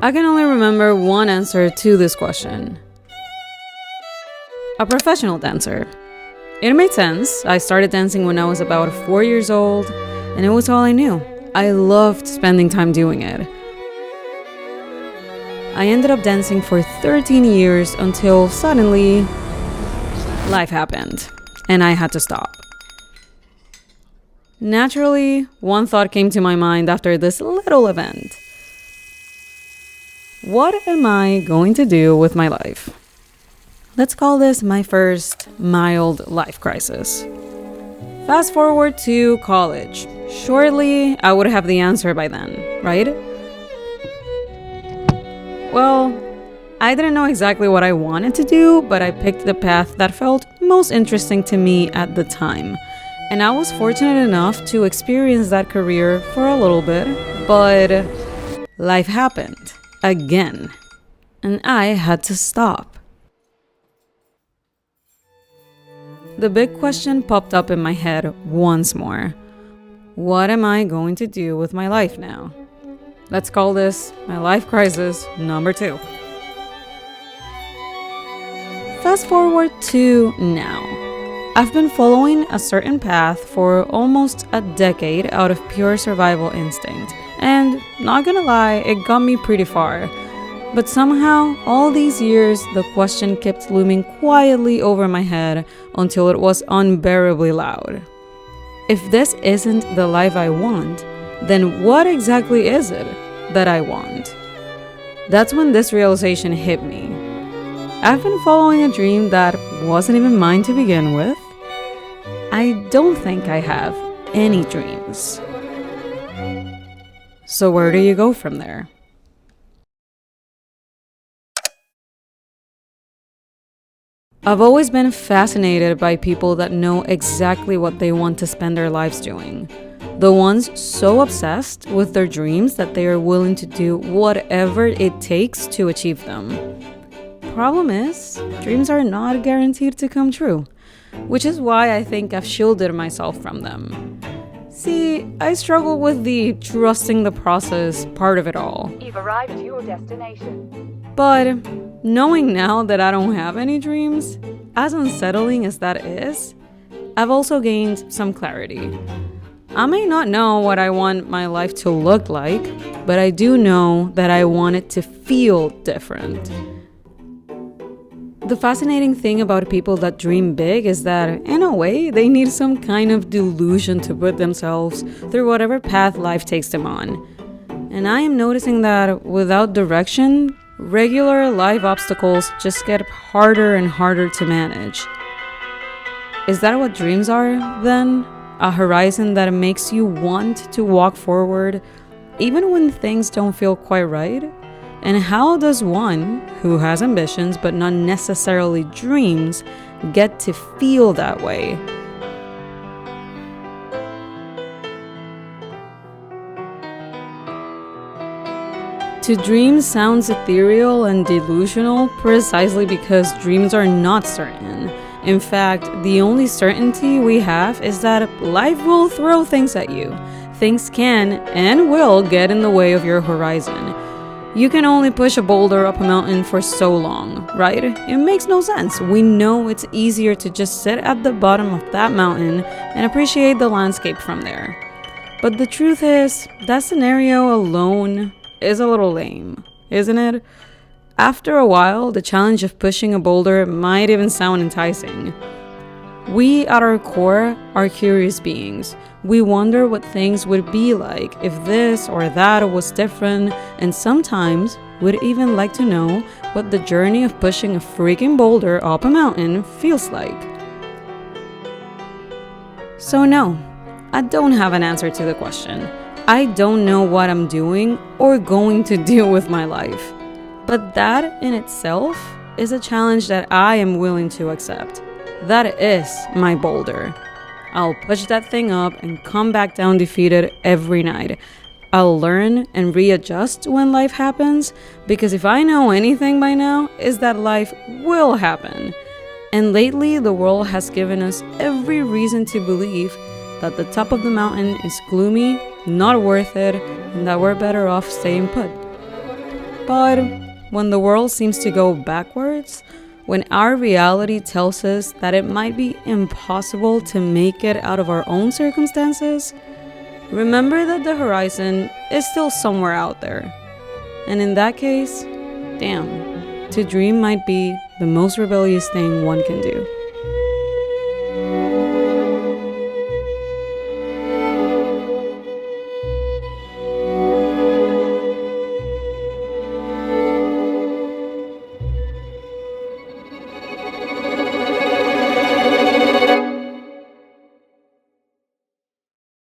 I can only remember one answer to this question. A professional dancer. It made sense. I started dancing when I was about 4 years old, and it was all I knew. I loved spending time doing it. I ended up dancing for 13 years until suddenly life happened, and I had to stop. Naturally, one thought came to my mind after this little event. What am I going to do with my life? Let's call this my first mild life crisis. Fast forward to college. Surely, I would have the answer by then, right? Well, I didn't know exactly what I wanted to do, but I picked the path that felt most interesting to me at the time. And I was fortunate enough to experience that career for a little bit, but life happened again, and I had to stop. The big question popped up in my head once more. What am I going to do with my life now? Let's call this my life crisis number 2. Fast forward to now. I've been following a certain path for almost a decade out of pure survival instinct, and not gonna lie, it got me pretty far. But somehow, all these years, the question kept looming quietly over my head until it was unbearably loud. If this isn't the life I want, then what exactly is it that I want? That's when this realization hit me. I've been following a dream that wasn't even mine to begin with. I don't think I have any dreams. So where do you go from there? I've always been fascinated by people that know exactly what they want to spend their lives doing. The ones so obsessed with their dreams that they are willing to do whatever it takes to achieve them. Problem is, dreams are not guaranteed to come true, which is why I think I've shielded myself from them. See, I struggle with the trusting the process part of it all. You've arrived at your destination. But knowing now that I don't have any dreams, as unsettling as that is, I've also gained some clarity. I may not know what I want my life to look like, but I do know that I want it to feel different. The fascinating thing about people that dream big is that, in a way, they need some kind of delusion to put themselves through whatever path life takes them on. And I am noticing that without direction, regular life obstacles just get harder and harder to manage. Is that what dreams are, then? A horizon that makes you want to walk forward, even when things don't feel quite right? And how does one, who has ambitions but not necessarily dreams, get to feel that way? To dream sounds ethereal and delusional precisely because dreams are not certain. In fact, the only certainty we have is that life will throw things at you. Things can and will get in the way of your horizon. You can only push a boulder up a mountain for so long, right? It makes no sense. We know it's easier to just sit at the bottom of that mountain and appreciate the landscape from there. But the truth is, that scenario alone is a little lame, isn't it? After a while, the challenge of pushing a boulder might even sound enticing. We, at our core, are curious beings. We wonder what things would be like if this or that was different, and sometimes we'd even like to know what the journey of pushing a freaking boulder up a mountain feels like. So no, I don't have an answer to the question. I don't know what I'm doing or going to do with my life. But that in itself is a challenge that I am willing to accept. That is my boulder. I'll push that thing up and come back down defeated every night. I'll learn and readjust when life happens, because if I know anything by now, is that life will happen. And lately, the world has given us every reason to believe that the top of the mountain is gloomy, not worth it, and that we're better off staying put. But when the world seems to go backwards, when our reality tells us that it might be impossible to make it out of our own circumstances, remember that the horizon is still somewhere out there. And in that case, damn, to dream might be the most rebellious thing one can do.